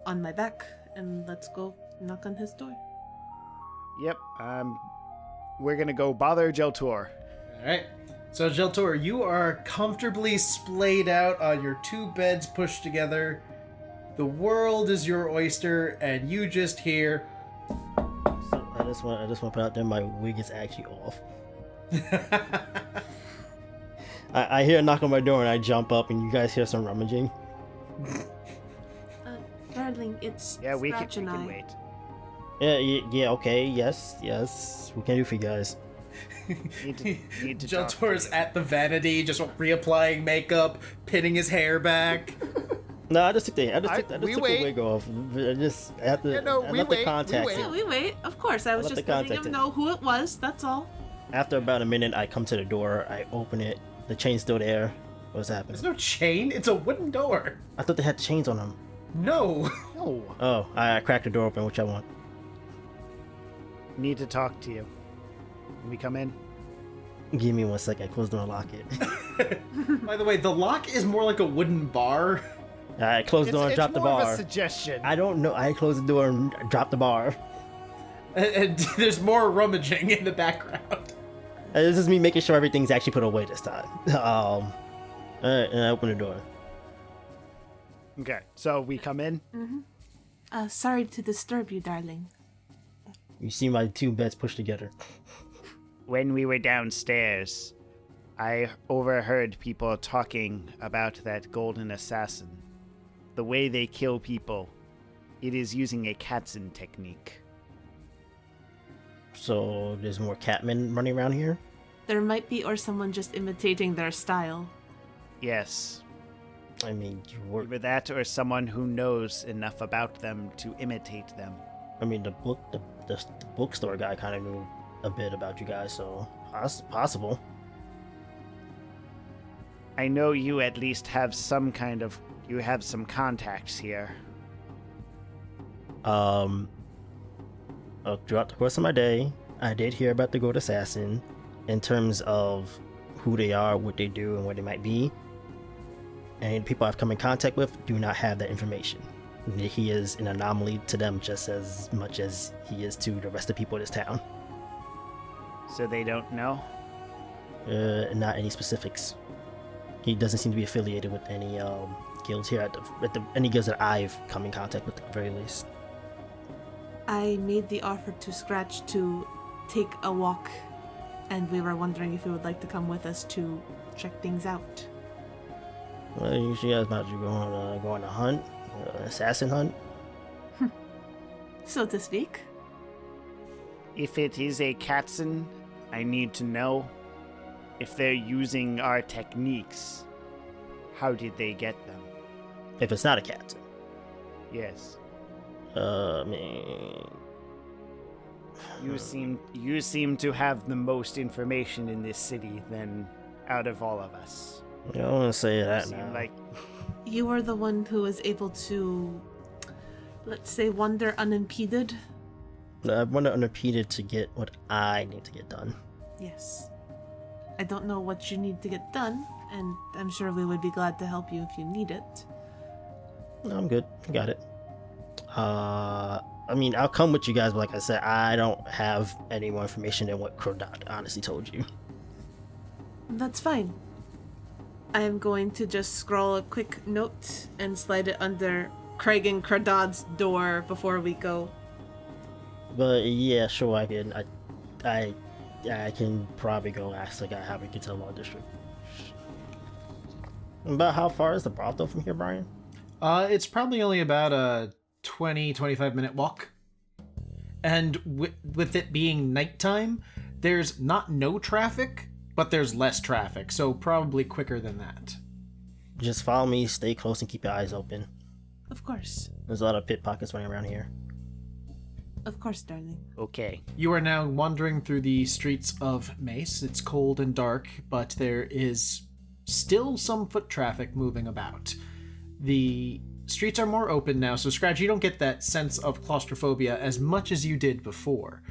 Speaker 5: on my back, and let's go knock on his door.
Speaker 6: Yep, we're gonna go bother Jelltur.
Speaker 1: Alright. So, Jelltur, you are comfortably splayed out on your 2 beds pushed together. The world is your oyster, and you just hear...
Speaker 3: So I just want to put out there my wig is actually off. I hear a knock on my door and I jump up and you guys hear some rummaging.
Speaker 5: Darling, it's
Speaker 6: We
Speaker 5: Scratch and I.
Speaker 6: wait.
Speaker 3: Yeah, okay, yes. What can I do for you guys?
Speaker 6: Need to
Speaker 1: Jelltur's at the vanity, just reapplying makeup, pinning his hair back.
Speaker 3: No, I just took the
Speaker 6: we
Speaker 3: took
Speaker 6: wait.
Speaker 3: the wig off. I have to.
Speaker 6: Yeah, no,
Speaker 3: I
Speaker 6: we
Speaker 3: left
Speaker 6: wait,
Speaker 3: the contact.
Speaker 6: we wait.
Speaker 5: Yeah, we wait. Of course, I was
Speaker 3: let
Speaker 5: just
Speaker 3: the
Speaker 5: letting
Speaker 3: contact
Speaker 5: him
Speaker 3: in.
Speaker 5: know who it was, that's all.
Speaker 3: After about a minute, I come to the door. I open it. The chain's still there. What's happening?
Speaker 1: There's no chain, it's a wooden door.
Speaker 3: I thought they had chains on them.
Speaker 1: No.
Speaker 6: No.
Speaker 3: Oh, I cracked the door open, which I want.
Speaker 6: Need to talk to you. Can we come in?
Speaker 3: Give me 1 second. Close the door and lock it.
Speaker 1: By the way, the lock is more like a wooden bar.
Speaker 3: I closed the door and dropped the
Speaker 6: more of
Speaker 3: bar.
Speaker 6: a suggestion.
Speaker 3: I don't know. I closed the door and dropped the bar.
Speaker 1: And there's more rummaging in the background.
Speaker 3: This is me making sure everything's actually put away this time. Alright, and I open the door.
Speaker 6: Okay, so we come in.
Speaker 5: Sorry to disturb you, darling.
Speaker 3: You see my 2 beds pushed together.
Speaker 6: When we were downstairs, I overheard people talking about that golden assassin. The way they kill people, it is using a Katzen technique.
Speaker 3: So there's more catmen running around here?
Speaker 5: There might be, or someone just imitating their style.
Speaker 6: Yes,
Speaker 3: I mean,
Speaker 6: either that or someone who knows enough about them to imitate them.
Speaker 3: I mean, the bookstore guy kind of knew a bit about you guys, so possible.
Speaker 6: I know you at least have some contacts here.
Speaker 3: Throughout the course of my day, I did hear about the Gold Assassin in terms of who they are, what they do, and where they might be. And people I've come in contact with do not have that information. He is an anomaly to them just as much as he is to the rest of the people in this town.
Speaker 6: So they don't know?
Speaker 3: Not any specifics. He doesn't seem to be affiliated with any guilds here any guilds that I've come in contact with at the very least.
Speaker 5: I made the offer to Scratch to take a walk, and we were wondering if he would like to come with us to check things out.
Speaker 3: Well, you guys about to go on a hunt, assassin hunt.
Speaker 5: So to speak.
Speaker 6: If it is a Katzen, I need to know if they're using our techniques. How did they get them?
Speaker 3: If it's not a captain.
Speaker 6: Yes.
Speaker 3: Man.
Speaker 6: You seem to have the most information in this city than out of all of us.
Speaker 3: I don't want to say that
Speaker 6: Seem
Speaker 3: now.
Speaker 6: like
Speaker 5: You were the one who was able to, let's say, wander unimpeded.
Speaker 3: I want to unimpeded to get what I need to get done.
Speaker 5: Yes. I don't know what you need to get done, and I'm sure we would be glad to help you if you need it.
Speaker 3: No, I'm good. Got it. I mean, I'll come with you guys, but like I said, I don't have any more information than what Kradod honestly told you.
Speaker 5: That's fine. I am going to just scroll a quick note and slide it under Kreg and Kradod's door before we go.
Speaker 3: But yeah, sure, I can. I can probably go ask the guy how we get to the law district. But how far is the brothel from here, Brian?
Speaker 1: It's probably only about a 20-25 minute walk. And with it being nighttime, there's not no traffic, but there's less traffic, so probably quicker than that.
Speaker 3: Just follow me, stay close, and keep your eyes open.
Speaker 5: Of course.
Speaker 3: There's a lot of pickpockets running around here.
Speaker 5: Of course, darling.
Speaker 6: Okay.
Speaker 1: You are now wandering through the streets of Mace. It's cold and dark, but there is still some foot traffic moving about. The streets are more open now, so Scratch, you don't get that sense of claustrophobia as much as you did before,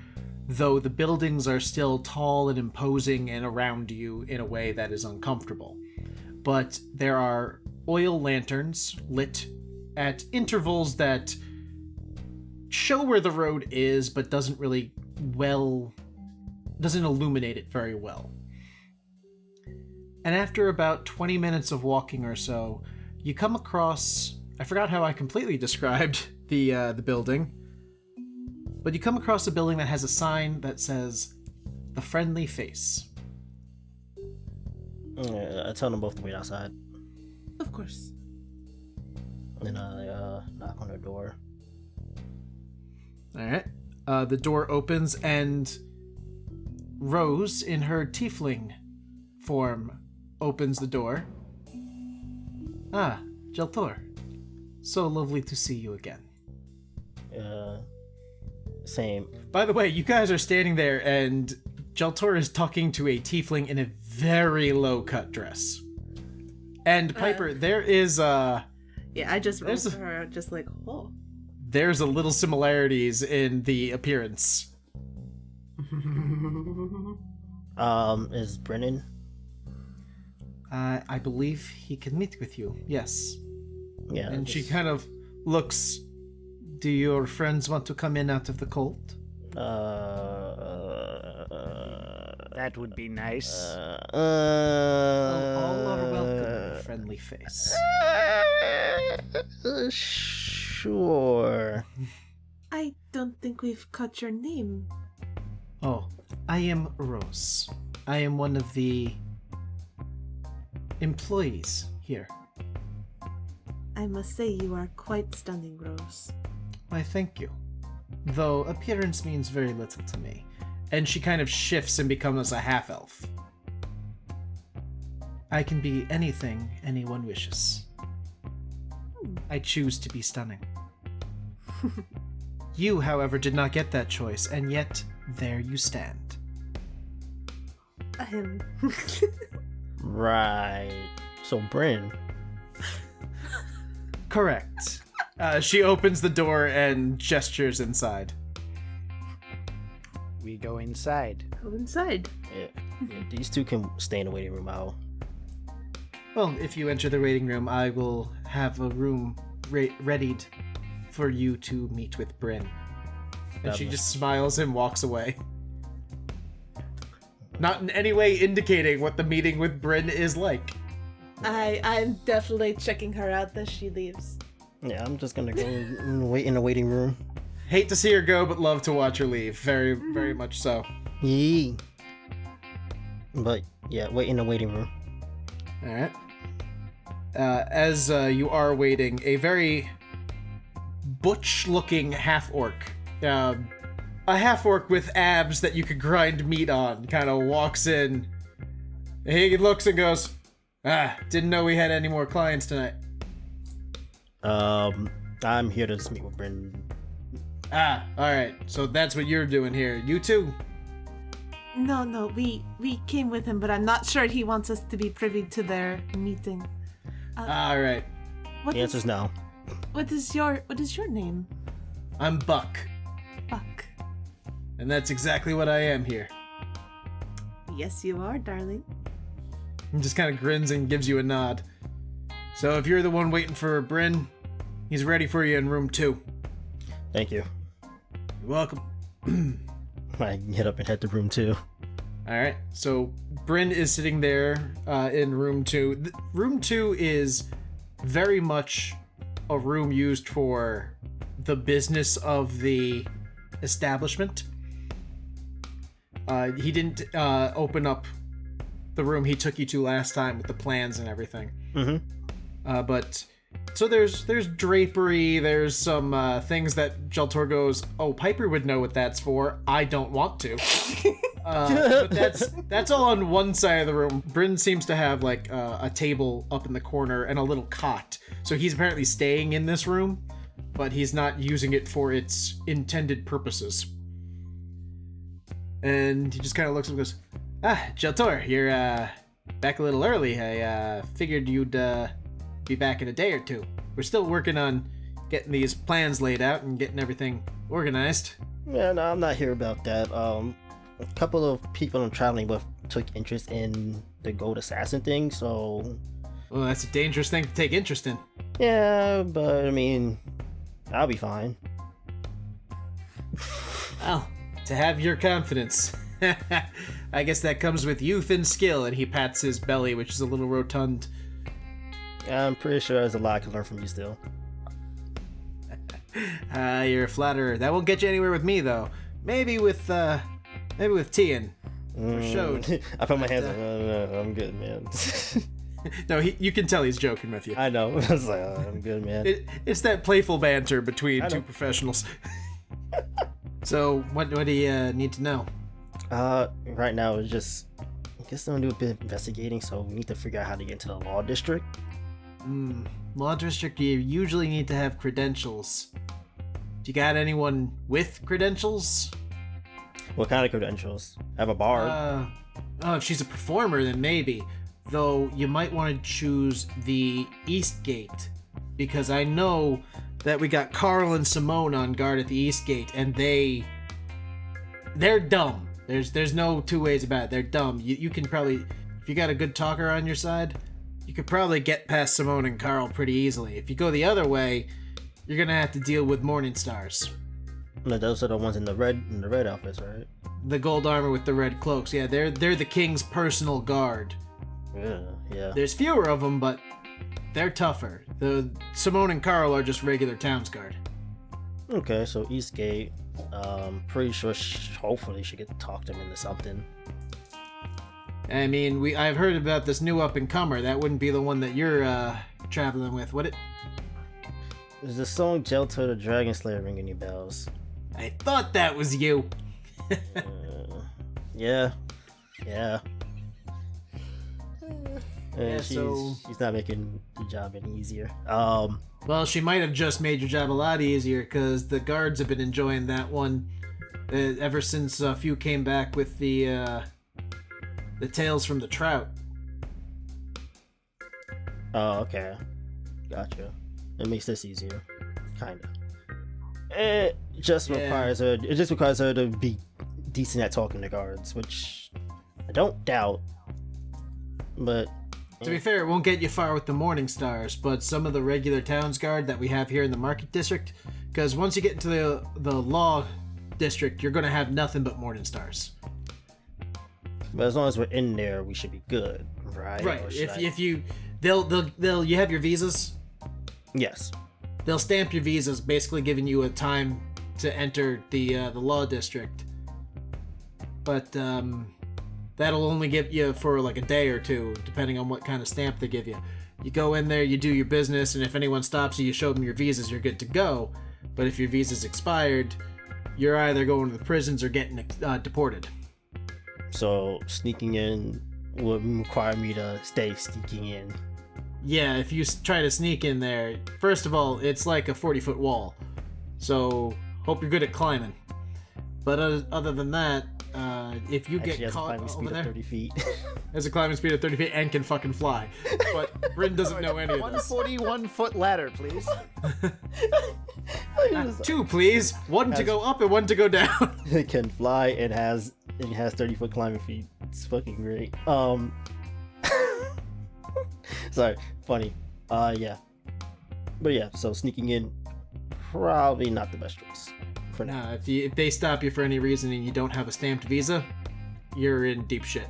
Speaker 1: though the buildings are still tall and imposing and around you in a way that is uncomfortable. But there are oil lanterns lit at intervals that show where the road is, but doesn't illuminate it very well. And after about 20 minutes of walking or so, you come across, I forgot how I completely described the building, but you come across a building that has a sign that says, "The Friendly Face."
Speaker 3: I tell them both to wait outside.
Speaker 5: Of course.
Speaker 3: And I knock on the door.
Speaker 1: Alright. The door opens and Rose, in her tiefling form, opens the door. Ah, Jelltur. So lovely to see you again.
Speaker 3: Same.
Speaker 1: By the way, you guys are standing there and Jelltur is talking to a tiefling in a very low-cut dress. And Piper, there is
Speaker 5: Yeah, I just rolled for her, just like, oh.
Speaker 1: There's a little similarities in the appearance.
Speaker 3: Is Brennan?
Speaker 1: I believe he can meet with you, yes.
Speaker 3: Yeah.
Speaker 1: And she kind of looks, do your friends want to come in out of the cold?
Speaker 6: That would be nice.
Speaker 1: All are welcome, Friendly Face.
Speaker 3: Sure.
Speaker 5: I don't think we've caught your name.
Speaker 1: Oh, I am Rose. I am one of the employees here.
Speaker 5: I must say you are quite stunning, Rose.
Speaker 1: Why, thank you. Though appearance means very little to me. And she kind of shifts and becomes a half-elf. I can be anything anyone wishes. I choose to be stunning. You, however, did not get that choice, and yet there you stand.
Speaker 3: Right. So, Bryn.
Speaker 1: Correct. She opens the door and gestures inside.
Speaker 6: We go inside.
Speaker 5: Go inside.
Speaker 3: Yeah, these two can stay in the waiting room.
Speaker 1: Well, if you enter the waiting room, I will have a room readied for you to meet with Bryn. And she just smiles and walks away. Not in any way indicating what the meeting with Bryn is like.
Speaker 5: I'm definitely checking her out as she leaves.
Speaker 3: Yeah, I'm just gonna go and wait in the waiting room.
Speaker 1: Hate to see her go, but love to watch her leave. Very, very much so.
Speaker 3: Yee. But yeah, wait in the waiting room.
Speaker 1: Alright. As you are waiting, a very butch-looking half-orc, a half-orc with abs that you could grind meat on, kind of walks in. He looks and goes, didn't know we had any more clients tonight.
Speaker 3: I'm here to just meet with Bryn.
Speaker 1: Alright, so that's what you're doing here. You too?
Speaker 5: No, we came with him, but I'm not sure he wants us to be privy to their meeting.
Speaker 1: Alright.
Speaker 3: The answer's no.
Speaker 5: What is your name?
Speaker 1: I'm Buck.
Speaker 5: Buck.
Speaker 1: And that's exactly what I am here.
Speaker 5: Yes, you are, darling.
Speaker 1: He just kind of grins and gives you a nod. So if you're the one waiting for Bryn, he's ready for you in room 2.
Speaker 3: Thank you.
Speaker 1: You're welcome.
Speaker 3: I get up and head to room 2.
Speaker 1: Alright, so Bryn is sitting there in room 2. Room 2 is very much a room used for the business of the establishment. He didn't open up the room he took you to last time with the plans and everything.
Speaker 3: Mm-hmm.
Speaker 1: But so there's drapery, there's some things that Jelltur goes, oh, Piper would know what that's for. I don't want to. But that's all on one side of the room. Bryn seems to have like a table up in the corner and a little cot. So he's apparently staying in this room, but he's not using it for its intended purposes. And he just kind of looks and goes, Jelltur, you're back a little early. I figured you'd be back in a day or two. We're still working on getting these plans laid out and getting everything organized.
Speaker 3: Yeah, no, I'm not here about that. A couple of people I'm traveling with took interest in the Gold Assassin thing, so...
Speaker 1: Well, that's a dangerous thing to take interest in.
Speaker 3: Yeah, but I mean, I'll be fine.
Speaker 1: Well, to have your confidence. I guess that comes with youth and skill, and he pats his belly, which is a little rotund.
Speaker 3: I'm pretty sure there's a lot I can learn from you still.
Speaker 1: You're a flatterer. That won't get you anywhere with me, though. Maybe with Tian. For showed.
Speaker 3: I put my hands up. No, I'm good, man.
Speaker 1: No, you can tell he's joking with you.
Speaker 3: I know. I was like, I'm good, man.
Speaker 1: It's that playful banter between two professionals. So, what do you need to know?
Speaker 3: Right now it's just, I guess I'm gonna do a bit of investigating, so we need to figure out how to get into the law district.
Speaker 1: Law district, you usually need to have credentials. Do you got anyone with credentials?
Speaker 3: What kind of credentials? I have a bard.
Speaker 1: If she's a performer, then maybe. Though you might want to choose the East Gate, because I know that we got Carl and Simone on guard at the East Gate, and they're dumb. There's no two ways about it. They're dumb. You can probably, if you got a good talker on your side, you could probably get past Simone and Carl pretty easily. If you go the other way, you're gonna have to deal with Morning Stars.
Speaker 3: No, those are the ones in the red outfits, right?
Speaker 1: The gold armor with the red cloaks. Yeah, they're the king's personal guard.
Speaker 3: Yeah.
Speaker 1: There's fewer of them, but they're tougher. The Simone and Carl are just regular town's guard.
Speaker 3: Okay, so Eastgate. Pretty sure hopefully she could talk them into something.
Speaker 1: I mean, I've heard about this new up-and-comer. That wouldn't be the one that you're traveling with, would it?
Speaker 3: Is the song Jelltur the Dragon Slayer ring any bells?
Speaker 1: I thought that was you.
Speaker 3: Yeah. And
Speaker 1: so
Speaker 3: she's not making the job any easier.
Speaker 1: Well, she might have just made your job a lot easier, because the guards have been enjoying that one ever since a few came back with the tales from the trout.
Speaker 3: Oh, okay. Gotcha. It makes this easier. Kinda. It just requires her to be decent at talking to guards, which I don't doubt. But
Speaker 1: to be fair, it won't get you far with the Morning Stars, but some of the regular towns guard that we have here in the Market District, because once you get into the Law District, you're going to have nothing but Morning Stars.
Speaker 3: But as long as we're in there, we should be good, right?
Speaker 1: Right. If you you have your visas?
Speaker 3: Yes.
Speaker 1: They'll stamp your visas, basically giving you a time to enter the Law District. But that'll only give you for like a day or two, depending on what kind of stamp they give you. You go in there, you do your business, and if anyone stops you, you show them your visas, you're good to go. But if your visa's expired, you're either going to the prisons or getting deported.
Speaker 3: So sneaking in would require me to stay sneaking in.
Speaker 1: Yeah, if you try to sneak in there, first of all, it's like a 40-foot wall. So hope you're good at climbing. But other than that, if you get caught over there,
Speaker 3: 30 feet.
Speaker 1: has a climbing speed of 30 feet and can fucking fly. But Bryn doesn't know any of this.
Speaker 6: 141-foot ladder, please.
Speaker 1: 2, please. One to go up and one to go down.
Speaker 3: It can fly and has 30-foot climbing feet. That's fucking great. Sorry, funny. Yeah. But yeah, so sneaking in, probably not the best choice for now.
Speaker 1: Nah, if they stop you for any reason and you don't have a stamped visa, you're in deep shit.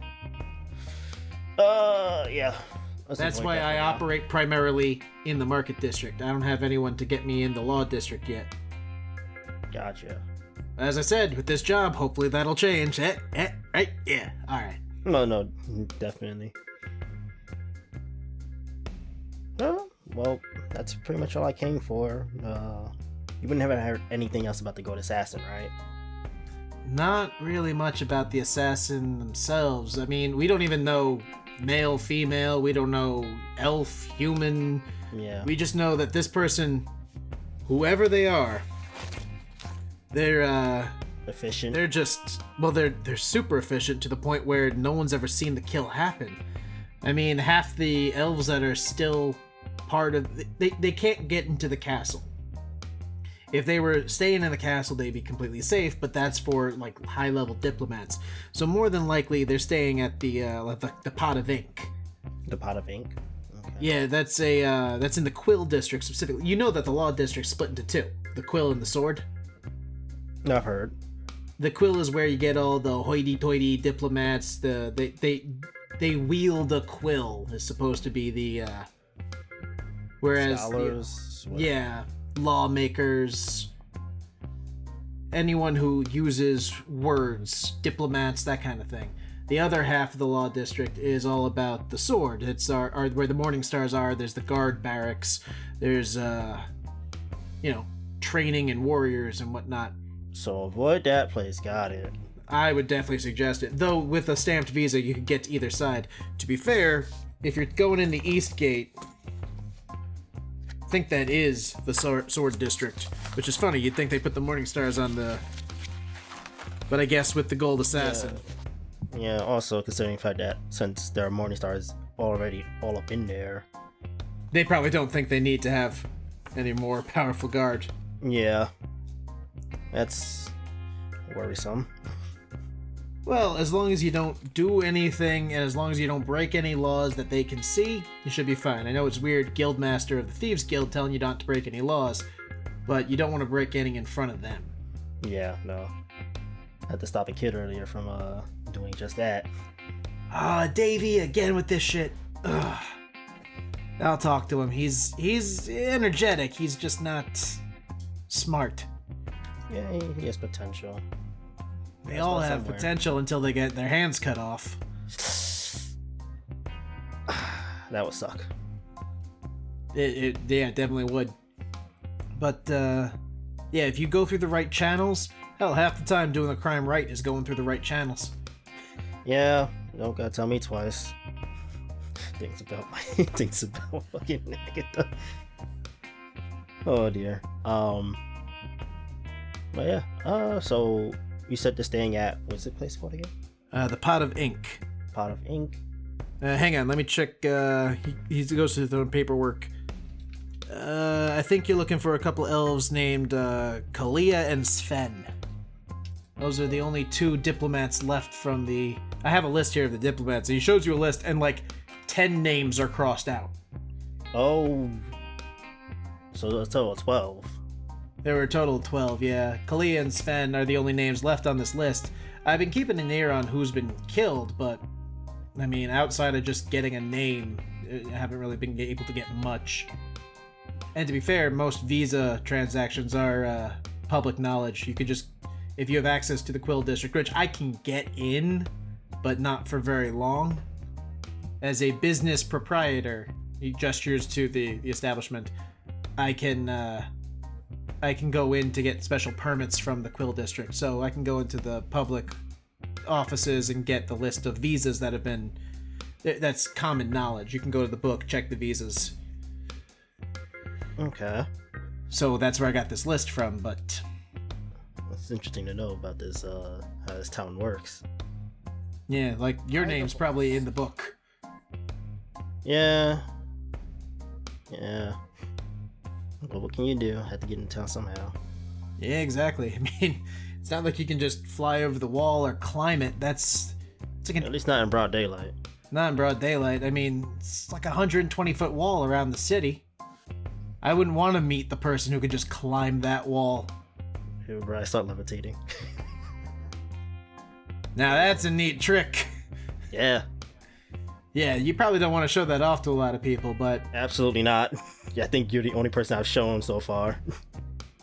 Speaker 3: Yeah.
Speaker 1: That's why I operate primarily in the market district. I don't have anyone to get me in the law district yet.
Speaker 3: Gotcha.
Speaker 1: As I said, with this job, hopefully that'll change. Right? Yeah, alright.
Speaker 3: No, definitely. Well, that's pretty much all I came for. You wouldn't have heard anything else about the Goat Assassin, right?
Speaker 1: Not really much about the assassin themselves. I mean, we don't even know male, female, we don't know elf, human.
Speaker 3: Yeah.
Speaker 1: We just know that this person, whoever they are, they're
Speaker 3: efficient.
Speaker 1: They're just, well, they're super efficient to the point where no one's ever seen the kill happen. I mean, half the elves that are still part of, they can't get into the castle. If they were staying in the castle, they'd be completely safe, but that's for like high-level diplomats. So more than likely, they're staying at the Pot of Ink.
Speaker 3: The Pot of Ink. Okay.
Speaker 1: Yeah, that's in the Quill district specifically. You know that the Law district split into two: the Quill and the Sword.
Speaker 3: I've heard.
Speaker 1: The Quill is where you get all the hoity-toity diplomats. They wield a quill is supposed to be the whereas
Speaker 3: Scholars,
Speaker 1: lawmakers, anyone who uses words, diplomats, that kind of thing. The other half of the law district is all about the sword. It's our where the Morning Stars are. There's the guard barracks. There's training and warriors and whatnot.
Speaker 3: So avoid that place. Got it.
Speaker 1: I would definitely suggest it. Though with a stamped visa, you could get to either side. To be fair, if you're going in the East Gate, I think that is the Sword District, which is funny. You'd think they put the Morning Stars on the... But I guess with the Gold Assassin.
Speaker 3: Yeah, also considering the fact that since there are Morning Stars already all up in there...
Speaker 1: They probably don't think they need to have any more powerful guard.
Speaker 3: Yeah. That's worrisome.
Speaker 1: Well, as long as you don't do anything, and as long as you don't break any laws that they can see, you should be fine. I know it's weird, Guildmaster of the Thieves Guild telling you not to break any laws, but you don't want to break any in front of them.
Speaker 3: Yeah, no. I had to stop a kid earlier from doing just that.
Speaker 1: Davey, again with this shit. Ugh. I'll talk to him. He's energetic, he's just not smart.
Speaker 3: Yeah, he has potential.
Speaker 1: They all have potential until they get their hands cut off.
Speaker 3: That would suck.
Speaker 1: It definitely would. But, if you go through the right channels, hell, half the time doing the crime right is going through the right channels.
Speaker 3: Yeah, you don't gotta tell me twice. Things about fucking Agatha. Oh dear. But yeah, so you said they're staying at, what's the place called again?
Speaker 1: The Pot of Ink.
Speaker 3: Pot of Ink.
Speaker 1: Hang on, let me check. He goes through his own paperwork. I think you're looking for a couple elves named Kalia and Sven. Those are the only two diplomats left from the... I have a list here of the diplomats, and he shows you a list, and like 10 names are crossed out.
Speaker 3: Oh. So a total of 12.
Speaker 1: There were a total of 12, yeah. Kalia and Sven are the only names left on this list. I've been keeping an ear on who's been killed, but, I mean, outside of just getting a name, I haven't really been able to get much. And to be fair, most visa transactions are public knowledge. You could just, if you have access to the Quill District, which I can get in, but not for very long. As a business proprietor, he gestures to the establishment, I can go in to get special permits from the Quill District, so I can go into the public offices and get the list of visas that have been... That's common knowledge. You can go to the book, check the visas.
Speaker 3: Okay.
Speaker 1: So that's where I got this list from, but...
Speaker 3: It's interesting to know about this, how this town works.
Speaker 1: Yeah, like, your name's probably in the book.
Speaker 3: Yeah. But what can you do? I had to get in town somehow.
Speaker 1: Yeah, exactly. I mean, it's not like you can just fly over the wall or climb it. It's
Speaker 3: At least not in broad daylight.
Speaker 1: Not in broad daylight. I mean, it's like a 120-foot wall around the city. I wouldn't want to meet the person who could just climb that wall.
Speaker 3: Here, bro, I start levitating.
Speaker 1: Now that's a neat trick.
Speaker 3: Yeah.
Speaker 1: Yeah, you probably don't want to show that off to a lot of people, but...
Speaker 3: Absolutely not. Yeah, I think you're the only person I've shown so far.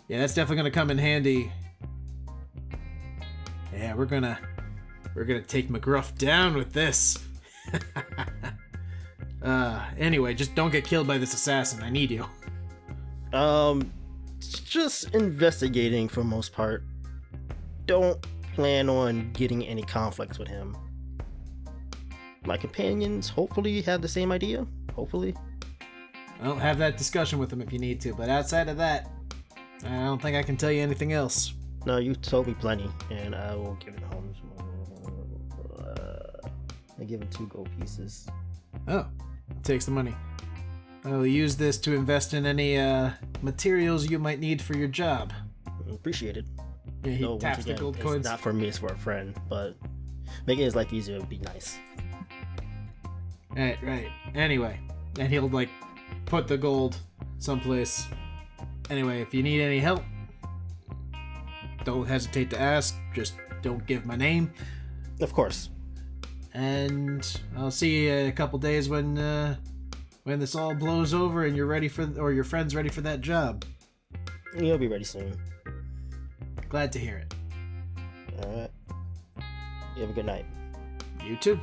Speaker 1: Yeah, that's definitely gonna come in handy. Yeah, we're gonna take McGruff down with this. Anyway, just don't get killed by this assassin. I need you.
Speaker 3: Just investigating for most part. Don't plan on getting any conflicts with him. My companions hopefully have the same idea. Hopefully.
Speaker 1: Well, have that discussion with them if you need to, but outside of that, I don't think I can tell you anything else.
Speaker 3: No, you told me plenty, and I will give it home. I give him 2 gold pieces.
Speaker 1: Oh, takes the money. I will use this to invest in any materials you might need for your job.
Speaker 3: Appreciate it.
Speaker 1: Yeah, he taps the gold coins.
Speaker 3: It's not for me, it's for a friend, but making his life easier would be nice.
Speaker 1: Right. Anyway, and he'll like put the gold someplace. Anyway, if you need any help, don't hesitate to ask. Just don't give my name.
Speaker 3: Of course.
Speaker 1: And I'll see you in a couple days when this all blows over and you're ready for, or your friend's ready for that job.
Speaker 3: You'll be ready soon.
Speaker 1: Glad to hear it.
Speaker 3: Alright. You have a good night.
Speaker 1: You too.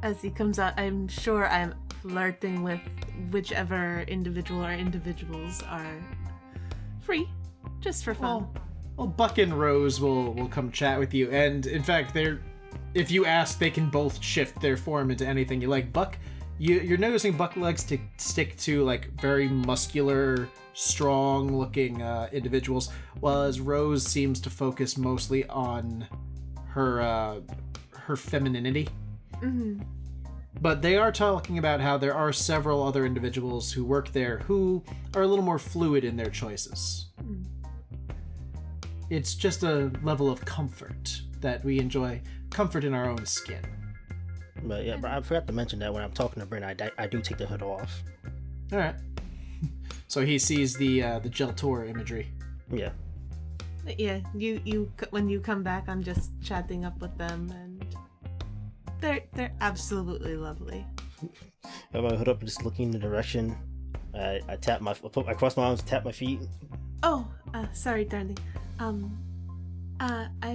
Speaker 5: As he comes out, I'm sure I'm flirting with whichever individual or individuals are free, just for fun.
Speaker 1: Well, Buck and Rose will come chat with you, and in fact, if you ask, they can both shift their form into anything you like. Buck, you're noticing Buck likes to stick to like very muscular, strong-looking individuals, whereas Rose seems to focus mostly on her femininity. Mm-hmm. But they are talking about how there are several other individuals who work there who are a little more fluid in their choices. Mm. It's just a level of comfort that we enjoy, comfort in our own skin.
Speaker 3: But yeah, but I forgot to mention that when I'm talking to Bryn, I do take the hood off.
Speaker 1: All right. So he sees the Jelltur imagery.
Speaker 3: Yeah.
Speaker 5: Yeah, you when you come back, I'm just chatting up with them, and they're absolutely lovely.
Speaker 3: I have my hood up, just looking in the direction. I cross my arms, tap my feet.
Speaker 5: Oh, sorry, darling. I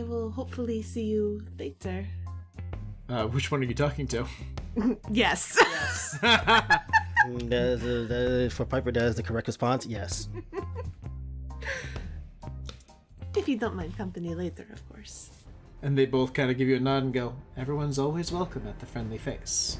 Speaker 5: will hopefully see you later.
Speaker 1: Which one are you talking to?
Speaker 5: Yes.
Speaker 3: For Piper, that is the correct response. Yes.
Speaker 5: If you don't mind company later, of course.
Speaker 1: And they both kind of give you a nod and go, everyone's always welcome at the Friendly Face.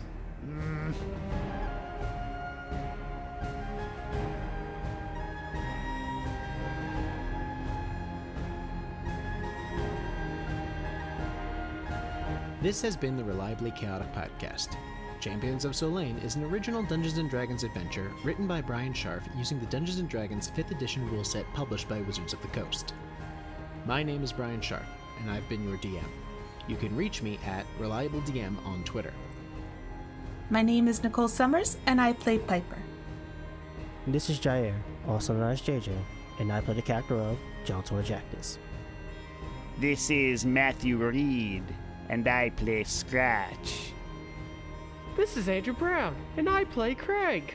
Speaker 1: This has been the Reliably Chaotic podcast. Champions of Solane is an original Dungeons & Dragons adventure written by Bryan Scharf using the Dungeons & Dragons 5th edition rule set published by Wizards of the Coast. My name is Bryan Scharf, and I've been your DM. You can reach me at ReliableDM on Twitter.
Speaker 7: My name is Nicole Summers, and I play Piper.
Speaker 3: This is Jair, also known as JJ, and I play the character of Jelltur Jactus.
Speaker 6: This is Matthew Reed, and I play Scratch.
Speaker 4: This is Andrew Brown, and I play Kreg.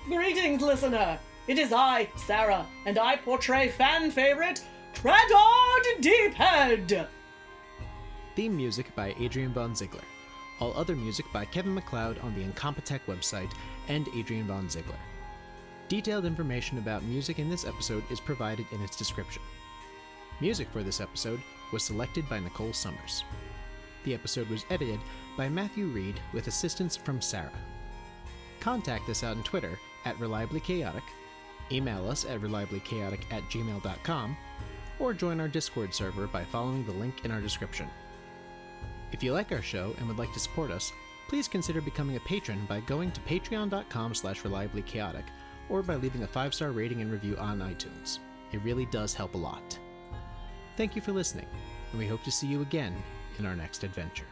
Speaker 2: Greetings, listener. It is I, Sara, and I portray fan favorite Kradod Deephead.
Speaker 1: Theme music by Adrian von Ziegler. All other music by Kevin MacLeod on the Incompetech website and Adrian von Ziegler. Detailed information about music in this episode is provided in its description. Music for this episode was selected by Nicole Summers. The episode was edited by Matthew Reed with assistance from Sara. Contact us out on Twitter at Reliably Chaotic, email us at reliablychaotic@gmail.com, or join our Discord server by following the link in our description. If you like our show and would like to support us, please consider becoming a patron by going to patreon.com/reliablychaotic or by leaving a 5-star rating and review on iTunes. It really does help a lot. Thank you for listening, and we hope to see you again in our next adventure.